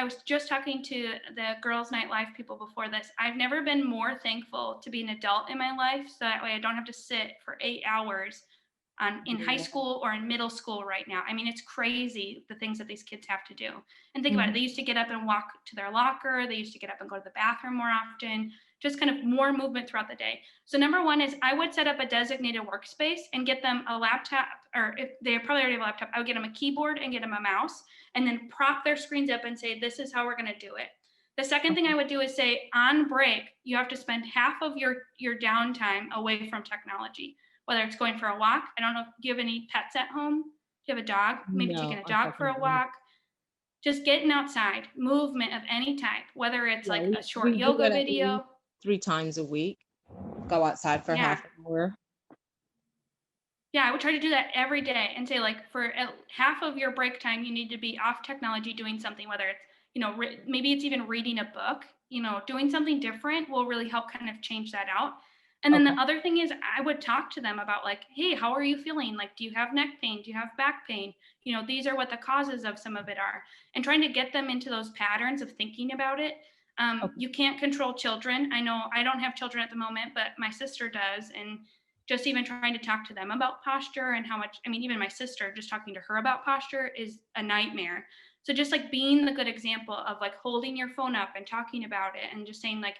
was just talking to the Girls Night Live people before this. I've never been more thankful to be an adult in my life, so that way I don't have to sit for 8 hours in high school or in middle school right now. I mean, it's crazy the things that these kids have to do. And think about it. They used to get up and walk to their locker. They used to get up and go to the bathroom more often, just kind of more movement throughout the day. So number one is I would set up a designated workspace and get them a laptop, or if they probably already have a laptop, I would get them a keyboard and get them a mouse, and then prop their screens up and say, this is how we're going to do it. The second thing I would do is say, on break, you have to spend half of your downtime away from technology, whether it's going for a walk. I don't know, do you have any pets at home? Do you have a dog? Maybe taking a dog for a walk. Just getting outside, movement of any type, whether it's like a short yoga video. 3 times a week. Go outside for half an hour. Yeah, I would try to do that every day and say, like, for half of your break time, you need to be off technology doing something, whether it's, maybe it's even reading a book, doing something different will really help kind of change that out. And then the other thing is I would talk to them about, like, hey, how are you feeling? Like, do you have neck pain? Do you have back pain? These are what the causes of some of it are, and trying to get them into those patterns of thinking about it. You can't control children. I know I don't have children at the moment, but my sister does. And just even trying to talk to them about posture and how much, I mean, even my sister, just talking to her about posture is a nightmare. So just like being the good example of like holding your phone up and talking about it, and just saying like,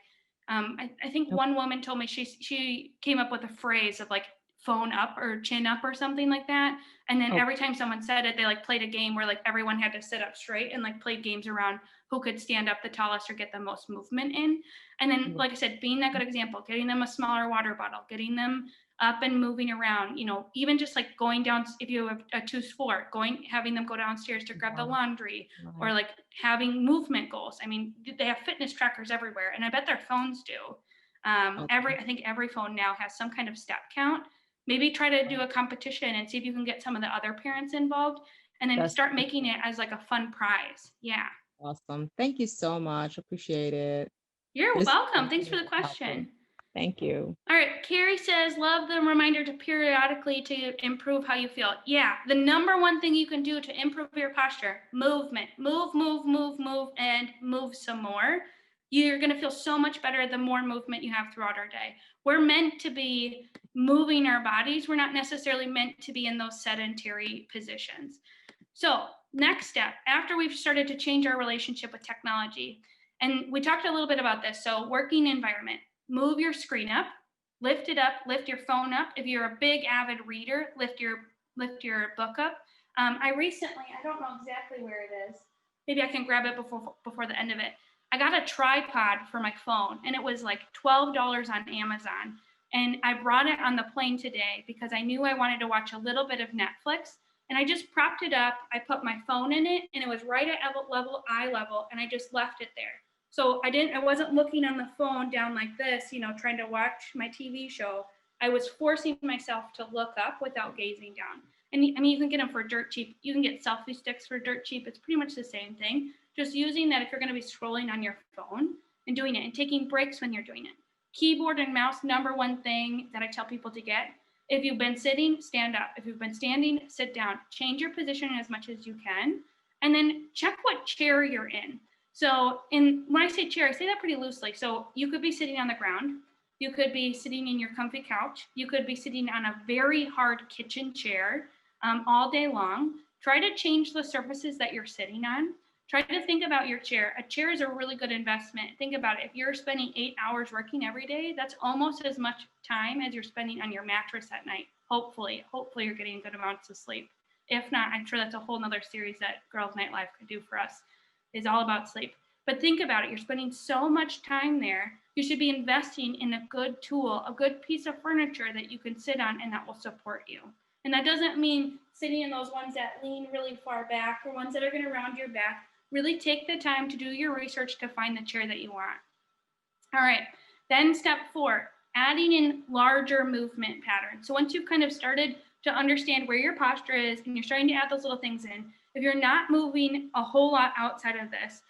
I think one woman told me she came up with a phrase of like phone up or chin up or something like that. And then every time someone said it, they like played a game where like everyone had to sit up straight and like played games around who could stand up the tallest or get the most movement in. And then, like I said, being that good example, getting them a smaller water bottle, getting them up and moving around, even just like going down, if you have a 2th floor, having them go downstairs to grab the laundry, or like having movement goals. I mean, they have fitness trackers everywhere, and I bet their phones do. I think every phone now has some kind of step count. Maybe try to do a competition and see if you can get some of the other parents involved, and then start making it as like a fun prize. Yeah. Awesome. Thank you so much. Appreciate it. You're This has welcome. been Thanks for really the helpful. question. Thank you. All right, Carrie says, love the reminder to periodically to improve how you feel. Yeah, the number one thing you can do to improve your posture, movement. Move, move, move, move, and move some more. You're going to feel so much better the more movement you have throughout our day. We're meant to be moving our bodies. We're not necessarily meant to be in those sedentary positions. So next step, after we've started to change our relationship with technology, and we talked a little bit about this, so working environment, move your screen up, lift it up, lift your phone up. If you're a big avid reader, lift your book up. I recently, I don't know exactly where it is. Maybe I can grab it before the end of it. I got a tripod for my phone, and it was like $12 on Amazon. And I brought it on the plane today because I knew I wanted to watch a little bit of Netflix. And I just propped it up. I put my phone in it, and it was right at eye level, and I just left it there. So I wasn't looking on the phone down like this, trying to watch my TV show. I was forcing myself to look up without gazing down. And I mean, you can get them for dirt cheap. You can get selfie sticks for dirt cheap. It's pretty much the same thing. Just using that if you're going to be scrolling on your phone and doing it and taking breaks when you're doing it. Keyboard and mouse, number one thing that I tell people to get. If you've been sitting, stand up. If you've been standing, sit down. Change your position as much as you can. And then check what chair you're in. So when I say chair, I say that pretty loosely. So you could be sitting on the ground. You could be sitting in your comfy couch. You could be sitting on a very hard kitchen chair all day long. Try to change the surfaces that you're sitting on. Try to think about your chair. A chair is a really good investment. Think about it. If you're spending 8 hours working every day, that's almost as much time as you're spending on your mattress at night. Hopefully you're getting good amounts of sleep. If not, I'm sure that's a whole nother series that Girls Night Live could do for us. Is all about sleep. But think about it. You're spending so much time there. You should be investing in a good tool, a good piece of furniture that you can sit on and that will support you. And that doesn't mean sitting in those ones that lean really far back or ones that are going to round your back. Really take the time to do your research to find the chair that you want. All right. Then step 4, adding in larger movement patterns. So once you've kind of started to understand where your posture is and you're starting to add those little things in, if you're not moving a whole lot outside of this,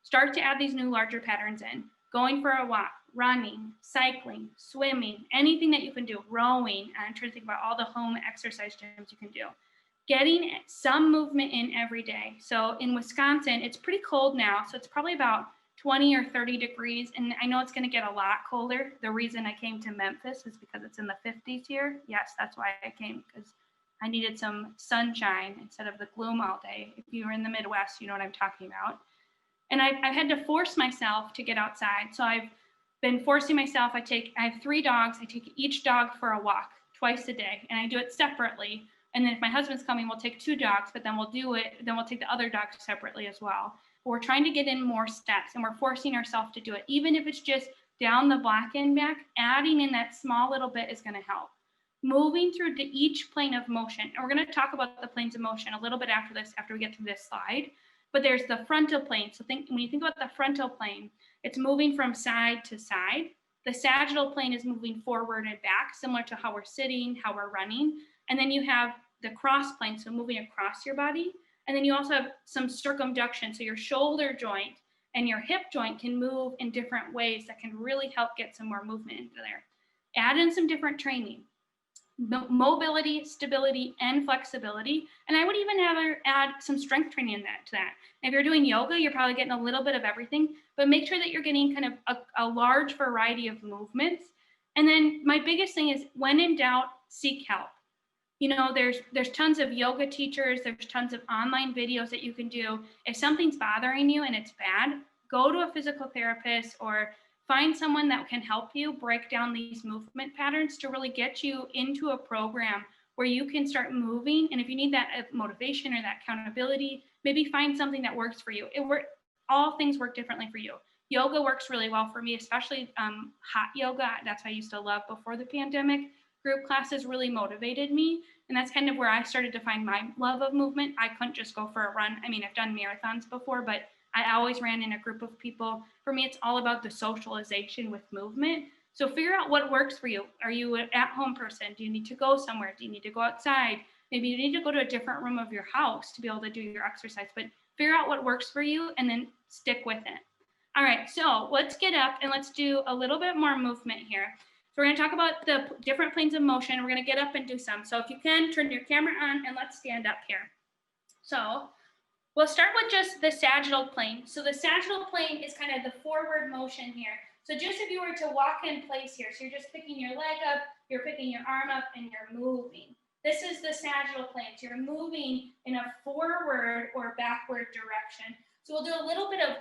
start to add these new larger patterns in. Going for a walk, running, cycling, swimming, anything that you can do, rowing. I'm trying to think about all the home exercise gyms you can do. Getting some movement in every day. So in Wisconsin, it's pretty cold now. So it's probably about 20 or 30 degrees. And I know it's going to get a lot colder. The reason I came to Memphis is because it's in the 50s here. Yes, that's why I came, because I needed some sunshine instead of the gloom all day. If you were in the Midwest, you know what I'm talking about. And I've had to force myself to get outside. So I've been forcing myself. I have 3 dogs. I take each dog for a walk twice a day, and I do it separately. And then if my husband's coming, we'll take 2 dogs, but then we'll take the other dogs separately as well. But we're trying to get in more steps, and we're forcing ourselves to do it. Even if it's just down the block and back, adding in that small little bit is going to help. Moving through to each plane of motion. And we're going to talk about the planes of motion a little bit after we get through this slide. But there's the frontal plane. So when you think about the frontal plane, it's moving from side to side. The sagittal plane is moving forward and back, similar to how we're sitting, how we're running. And then you have the cross plane, so moving across your body. And then you also have some circumduction. So your shoulder joint and your hip joint can move in different ways that can really help get some more movement into there. Add in some different training. Mobility, stability, and flexibility. And I would even add some strength training to that. And if you're doing yoga, you're probably getting a little bit of everything, but make sure that you're getting kind of a large variety of movements. And then my biggest thing is, when in doubt, seek help. There's tons of yoga teachers, there's tons of online videos that you can do. If something's bothering you and it's bad, go to a physical therapist or find someone that can help you break down these movement patterns to really get you into a program where you can start moving. And if you need that motivation or that accountability, maybe find something that works for you. All things work differently for you. Yoga works really well for me, especially hot yoga. That's what I used to love before the pandemic. Group classes really motivated me. And that's kind of where I started to find my love of movement. I couldn't just go for a run. I mean, I've done marathons before, but I always ran in a group of people. For me, it's all about the socialization with movement. So figure out what works for you. Are you an at-home person? Do you need to go somewhere? Do you need to go outside? Maybe you need to go to a different room of your house to be able to do your exercise, but figure out what works for you and then stick with it. All right, so let's get up and let's do a little bit more movement here. So we're gonna talk about the different planes of motion. We're gonna get up and do some. So if you can, turn your camera on and let's stand up here. So we'll start with just the sagittal plane. So the sagittal plane is kind of the forward motion here. So just if you were to walk in place here, so you're just picking your leg up, you're picking your arm up, and you're moving. This is the sagittal plane. So you're moving in a forward or backward direction. So we'll do a little bit of,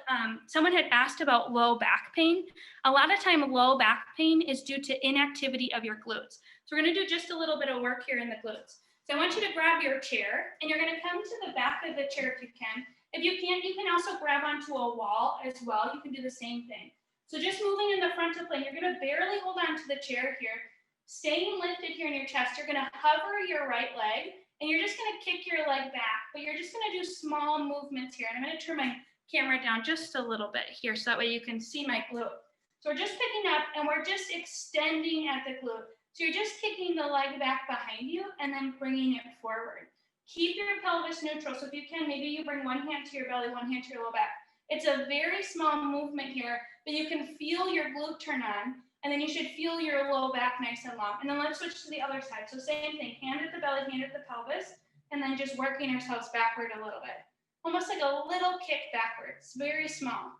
someone had asked about low back pain. A lot of time low back pain is due to inactivity of your glutes. So we're gonna do just a little bit of work here in the glutes. So I want you to grab your chair and you're gonna come to the back of the chair if you can. If you can't, you can also grab onto a wall as well. You can do the same thing. So just moving in the frontal plane, you're gonna barely hold on to the chair here, staying lifted here in your chest. You're gonna hover your right leg and you're just gonna kick your leg back, but you're just gonna do small movements here. And I'm gonna turn my camera down just a little bit here so that way you can see my glute. So we're just picking up and we're just extending at the glute. So you're just kicking the leg back behind you and then bringing it forward. Keep your pelvis neutral. So if you can, maybe you bring one hand to your belly, one hand to your low back. It's a very small movement here, but you can feel your glute turn on, and then you should feel your low back nice and long. And then let's switch to the other side. So same thing, hand at the belly, hand at the pelvis, and then just working ourselves backward a little bit. Almost like a little kick backwards, very small.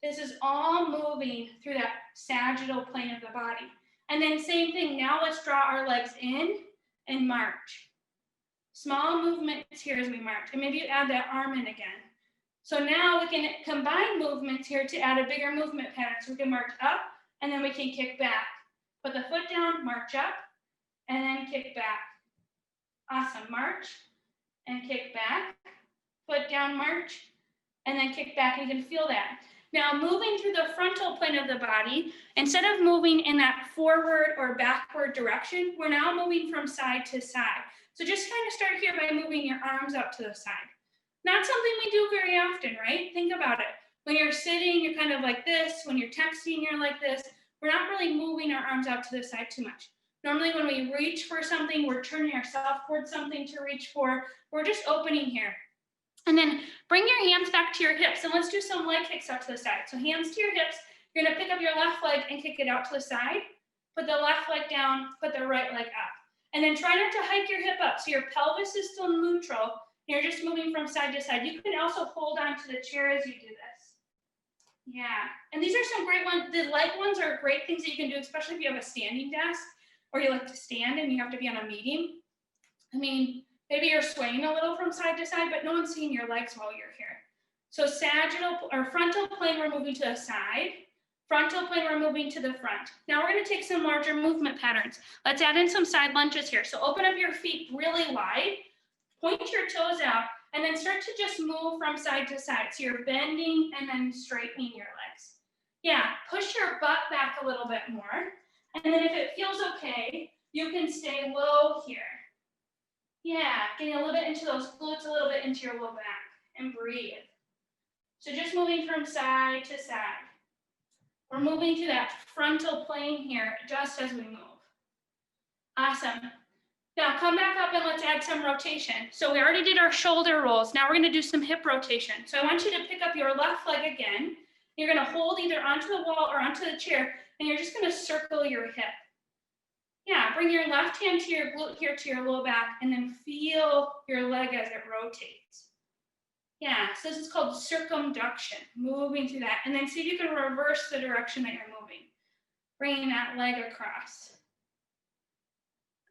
This is all moving through that sagittal plane of the body. And then same thing, now let's draw our legs in and march. Small movements here as we march. And maybe you add that arm in again. So now we can combine movements here to add a bigger movement pattern. So we can march up and then we can kick back. Put the foot down, march up, and then kick back. Awesome, march and kick back. Foot down, march, and then kick back. And you can feel that. Now moving through the frontal plane of the body, instead of moving in that forward or backward direction, we're now moving from side to side. So just kind of start here by moving your arms out to the side. Not something we do very often, right? Think about it. When you're sitting, you're kind of like this. When you're texting, you're like this. We're not really moving our arms out to the side too much. Normally when we reach for something, we're turning ourselves towards something to reach for. We're just opening here. And then bring your hands back to your hips, and let's do some leg kicks out to the side. So hands to your hips, you're gonna pick up your left leg and kick it out to the side, put the left leg down, put the right leg up. And then try not to hike your hip up, so your pelvis is still neutral, you're just moving from side to side. You can also hold on to the chair as you do this. Yeah, and these are some great ones. The leg ones are great things that you can do, especially if you have a standing desk, or you like to stand and you have to be on a meeting. I mean, maybe you're swaying a little from side to side, but no one's seeing your legs while you're here. So sagittal or frontal plane, we're moving to the side. Frontal plane, we're moving to the front. Now we're gonna take some larger movement patterns. Let's add in some side lunges here. So open up your feet really wide, point your toes out, and then start to just move from side to side. So you're bending and then straightening your legs. Yeah, push your butt back a little bit more. And then if it feels okay, you can stay low here. Yeah, getting a little bit into those glutes, a little bit into your low back, and breathe. So just moving from side to side. We're moving to that frontal plane here, just as we move. Awesome. Now come back up and let's add some rotation. So we already did our shoulder rolls. Now we're gonna do some hip rotation. So I want you to pick up your left leg again. You're gonna hold either onto the wall or onto the chair, and you're just gonna circle your hip. Yeah, bring your left hand to your glute here to your low back, and then feel your leg as it rotates. Yeah, so this is called circumduction, moving through that. And then see if you can reverse the direction that you're moving. Bringing that leg across.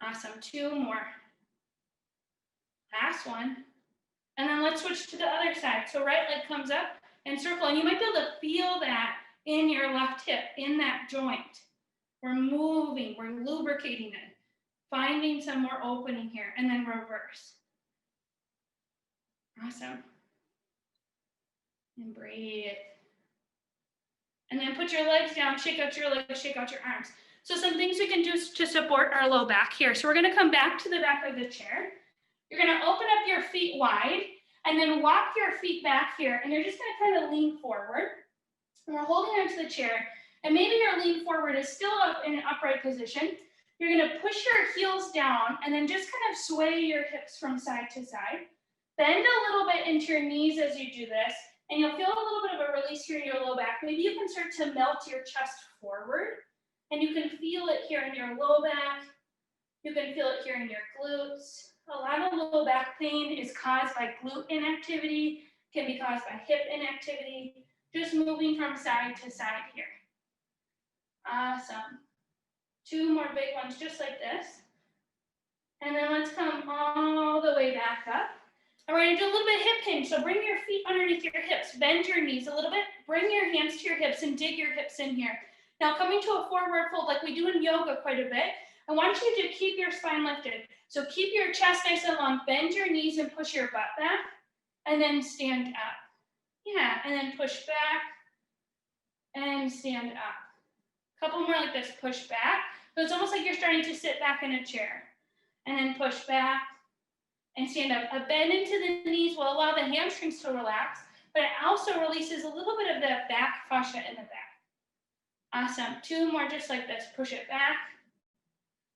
Awesome, 2 more. Last one. And then let's switch to the other side. So right leg comes up and circle. And you might be able to feel that in your left hip, in that joint. We're moving, we're lubricating it, finding some more opening here, and then reverse. Awesome. And breathe. And then put your legs down, shake out your legs, shake out your arms. So some things we can do to support our low back here. So we're gonna come back to the back of the chair. You're gonna open up your feet wide, and then walk your feet back here, and you're just gonna kind of lean forward. And we're holding onto the chair. And maybe your lean forward is still up in an upright position. You're gonna push your heels down and then just kind of sway your hips from side to side. Bend a little bit into your knees as you do this, and you'll feel a little bit of a release here in your low back. Maybe you can start to melt your chest forward, and you can feel it here in your low back. You can feel it here in your glutes. A lot of low back pain is caused by glute inactivity, can be caused by hip inactivity. Just moving from side to side here. Awesome. 2 more big ones just like this. And then let's come all the way back up. And we're gonna do a little bit of hip hinge. So bring your feet underneath your hips, bend your knees a little bit, bring your hands to your hips and dig your hips in here. Now coming to a forward fold like we do in yoga quite a bit, I want you to keep your spine lifted. So keep your chest nice and long, bend your knees and push your butt back, and then stand up. Yeah, and then push back and stand up. Couple more like this, push back. So it's almost like you're starting to sit back in a chair. And then push back and stand up. A bend into the knees will allow the hamstrings to relax, but it also releases a little bit of that back fascia in the back. Awesome. 2 more just like this. Push it back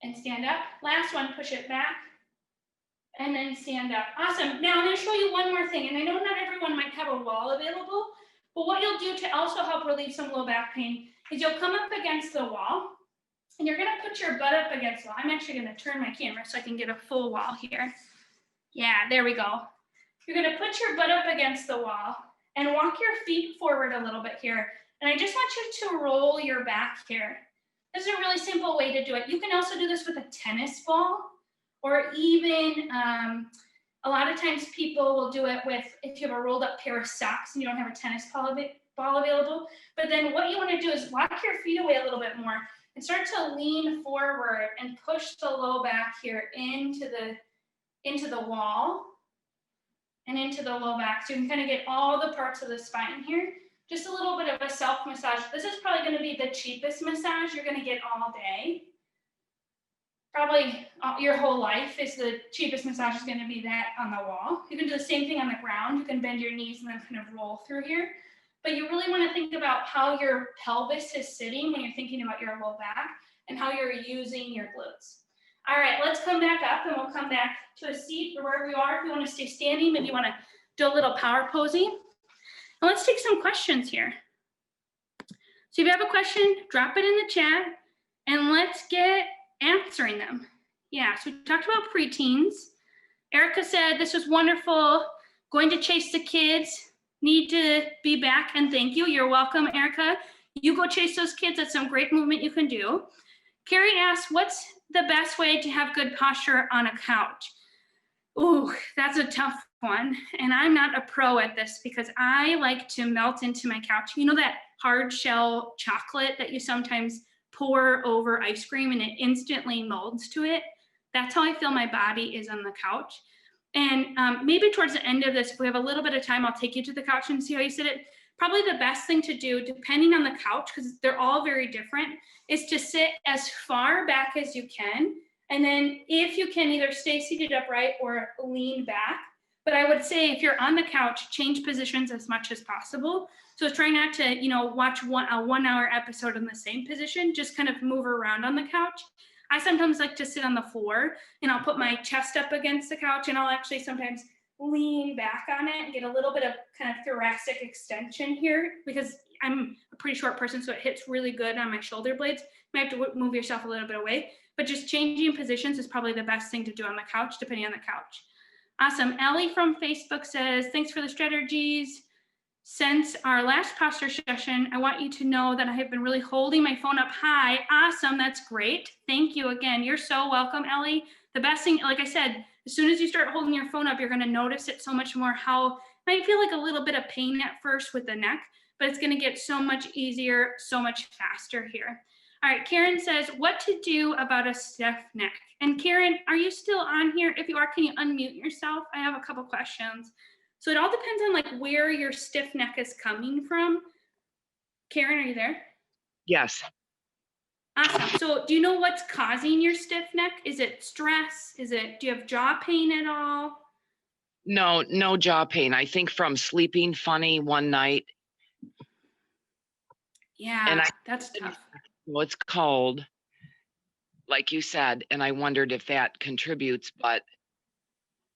and stand up. Last one, push it back and then stand up. Awesome. Now I'm going to show you one more thing. And I know not everyone might have a wall available, but what you'll do to also help relieve some low back pain is you'll come up against the wall and you're going to put your butt up against the wall. I'm actually going to turn my camera so I can get a full wall here. Yeah, there we go. You're going to put your butt up against the wall and walk your feet forward a little bit here. And I just want you to roll your back here. This is a really simple way to do it. You can also do this with a tennis ball, or even a lot of times people will do it with, if you have a rolled up pair of socks and you don't have a tennis ball available. But then what you want to do is walk your feet away a little bit more and start to lean forward and push the low back here into the wall and into the low back. So you can kind of get all the parts of the spine here. Just a little bit of a self massage. This is probably going to be the cheapest massage you're going to get all day. Probably your whole life is the cheapest massage is going to be that on the wall. You can do the same thing on the ground. You can bend your knees and then kind of roll through here. But you really want to think about how your pelvis is sitting when you're thinking about your low back and how you're using your glutes. All right, let's come back up and we'll come back to a seat or wherever you are. If you want to stay standing, maybe you want to do a little power posing. And let's take some questions here. So if you have a question, drop it in the chat and let's get answering them. Yeah, so we talked about preteens. Erica said, this was wonderful. Going to chase the kids. Need to be back and thank you. You're welcome, Erica. You go chase those kids. That's some great movement you can do. Carrie asked, what's the best way to have good posture on a couch? Ooh, that's a tough one. And I'm not a pro at this because I like to melt into my couch. You know that hard shell chocolate that you sometimes pour over ice cream and it instantly molds to it? That's how I feel my body is on the couch. And maybe towards the end of this, if we have a little bit of time, I'll take you to the couch and see how you sit it. Probably the best thing to do, depending on the couch, because they're all very different, is to sit as far back as you can. And then if you can, either stay seated upright or lean back. But I would say if you're on the couch, change positions as much as possible. So try not to, watch a 1 hour episode in the same position, just kind of move around on the couch. I sometimes like to sit on the floor and I'll put my chest up against the couch and I'll actually sometimes lean back on it and get a little bit of kind of thoracic extension here because I'm a pretty short person, so it hits really good on my shoulder blades. You might have to move yourself a little bit away, but just changing positions is probably the best thing to do on the couch, depending on the couch. Awesome. Ellie from Facebook says, thanks for the strategies. Since our last posture session, I want you to know that I have been really holding my phone up high. Awesome, that's great. Thank you again. You're so welcome, Ellie. The best thing, like I said, as soon as you start holding your phone up, you're gonna notice it so much more, how it might feel like a little bit of pain at first with the neck, but it's gonna get so much easier, so much faster here. All right, Karen says, what to do about a stiff neck? And Karen, are you still on here? If you are, can you unmute yourself? I have a couple questions. So it all depends on like where your stiff neck is coming from. Karen, are you there? Yes. Awesome. So do you know what's causing your stiff neck? Is it stress? Do you have jaw pain at all? No jaw pain. I think from sleeping funny one night. Yeah, and that's tough. Well, it's cold, like you said, and I wondered if that contributes, but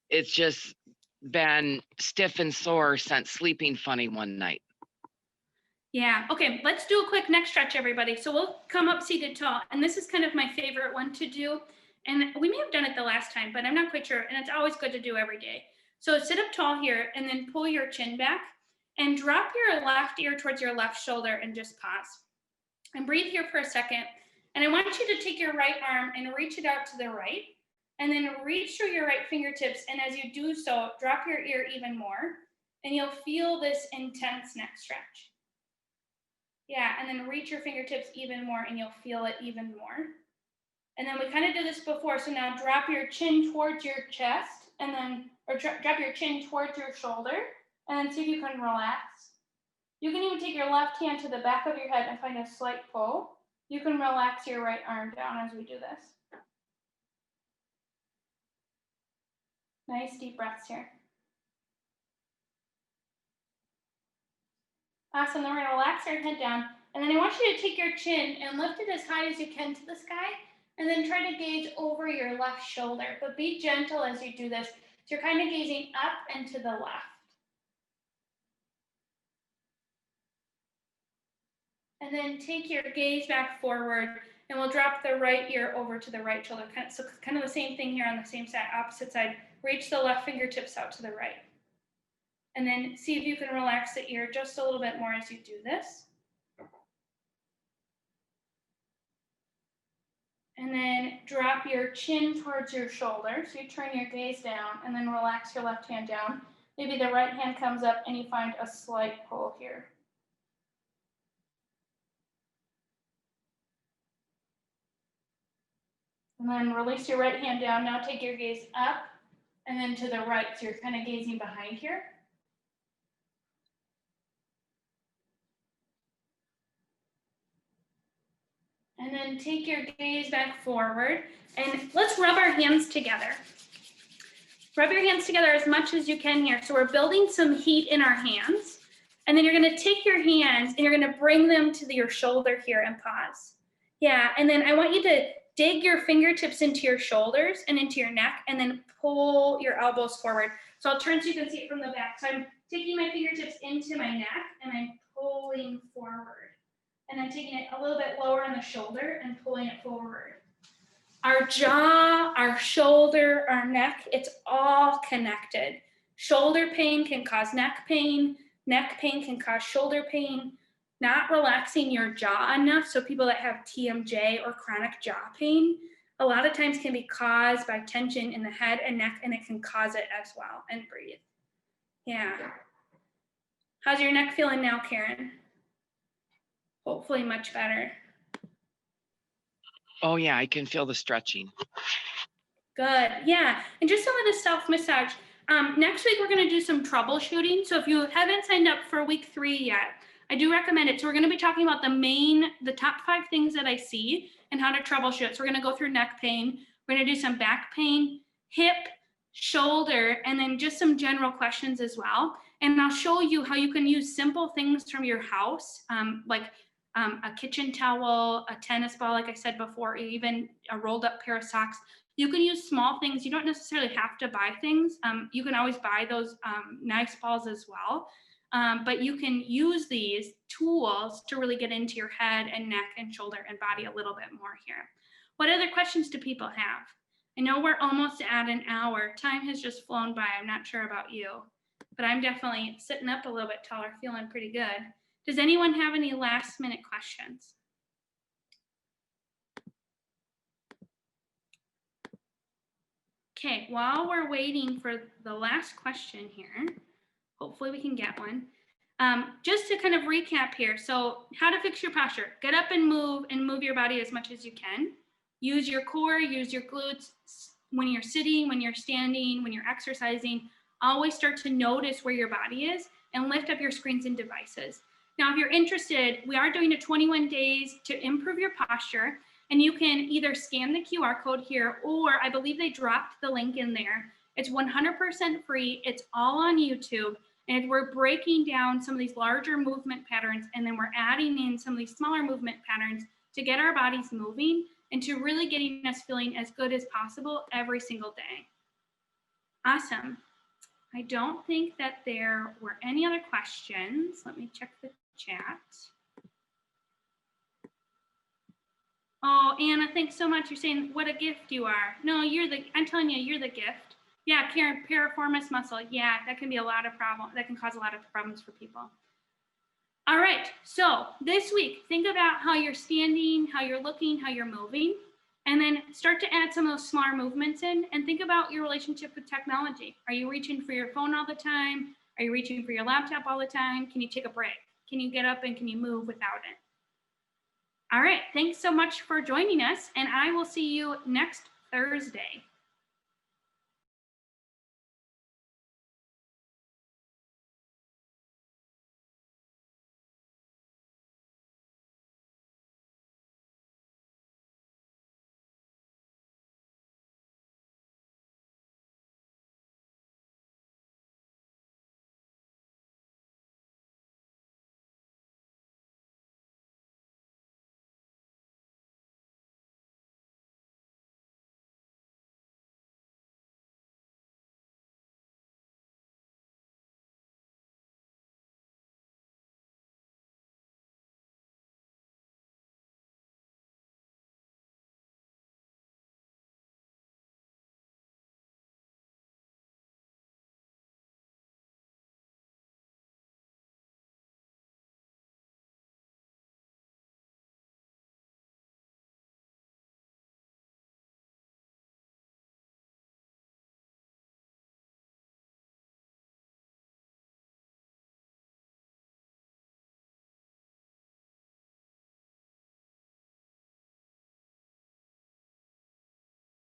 it's just been stiff and sore since sleeping funny one night. Yeah, okay, let's do a quick neck stretch, everybody. So we'll come up seated tall, and this is kind of my favorite one to do. And we may have done it the last time, but I'm not quite sure, and it's always good to do every day. So sit up tall here, and then pull your chin back, and drop your left ear towards your left shoulder, and just pause. And breathe here for a second. And I want you to take your right arm and reach it out to the right, and then reach through your right fingertips, and as you do so, drop your ear even more, and you'll feel this intense neck stretch. Yeah, and then reach your fingertips even more and you'll feel it even more. And then we kind of did this before, so now drop your chin towards your chest and then, or drop your chin towards your shoulder and then see if you can relax. You can even take your left hand to the back of your head and find a slight pull. You can relax your right arm down as we do this. Nice deep breaths here. Awesome, then we're gonna relax our head down. And then I want you to take your chin and lift it as high as you can to the sky, and then try to gaze over your left shoulder. But be gentle as you do this. So you're kind of gazing up and to the left. And then take your gaze back forward, and we'll drop the right ear over to the right shoulder. So kind of the same thing here on the same side, opposite side. Reach the left fingertips out to the right. And then see if you can relax the ear just a little bit more as you do this. And then drop your chin towards your shoulder. So you turn your gaze down and then relax your left hand down. Maybe the right hand comes up and you find a slight pull here. And then release your right hand down. Now take your gaze up and then to the right. So you're kind of gazing behind here. And then take your gaze back forward and let's rub our hands together. Rub your hands together as much as you can here. So we're building some heat in our hands. And then you're gonna take your hands and you're gonna bring them to your shoulder here and pause. Yeah, and then I want you to dig your fingertips into your shoulders and into your neck and then pull your elbows forward. So I'll turn so you can see it from the back. So I'm taking my fingertips into my neck and I'm pulling forward. And I'm taking it a little bit lower on the shoulder and pulling it forward. Our jaw, our shoulder, our neck, it's all connected. Shoulder pain can cause neck pain can cause shoulder pain. Not relaxing your jaw enough, so people that have TMJ or chronic jaw pain, a lot of times can be caused by tension in the head and neck, and it can cause it as well. And breathe. Yeah. How's your neck feeling now, Karen? Hopefully much better. Oh yeah, I can feel the stretching. Good, yeah. And just some of the self-massage. Next week, we're gonna do some troubleshooting. So if you haven't signed up for week 3 yet, I do recommend it. So we're gonna be talking about the top 5 things that I see and how to troubleshoot. So we're gonna go through neck pain. We're gonna do some back pain, hip, shoulder, and then just some general questions as well. And I'll show you how you can use simple things from your house, like a kitchen towel, a tennis ball, like I said before, even a rolled up pair of socks. You can use small things. You don't necessarily have to buy things. You can always buy those nice balls as well. But you can use these tools to really get into your head and neck and shoulder and body a little bit more here. What other questions do people have? I know we're almost at an hour. Time has just flown by. I'm not sure about you, but I'm definitely sitting up a little bit taller, feeling pretty good. Does anyone have any last minute questions? Okay, while we're waiting for the last question here, hopefully we can get one. Just to kind of recap here, so how to fix your posture. Get up and move your body as much as you can. Use your core, use your glutes. When you're sitting, when you're standing, when you're exercising, always start to notice where your body is and lift up your screens and devices. Now, if you're interested, we are doing a 21 days to improve your posture, and you can either scan the QR code here, or I believe they dropped the link in there. It's 100% free. It's all on YouTube. And we're breaking down some of these larger movement patterns, and then we're adding in some of these smaller movement patterns to get our bodies moving and to really getting us feeling as good as possible every single day. Awesome. I don't think that there were any other questions. Let me check the chat. Oh, Anna, thanks so much. You're saying what a gift you are. No, I'm telling you, you're the gift. Yeah, Karen, piriformis muscle. Yeah, that can be a lot of problem. That can cause a lot of problems for people. All right, so this week, think about how you're standing, how you're looking, how you're moving, and then start to add some of those smaller movements in and think about your relationship with technology. Are you reaching for your phone all the time? Are you reaching for your laptop all the time? Can you take a break? Can you get up and can you move without it? All right, thanks so much for joining us, and I will see you next Thursday.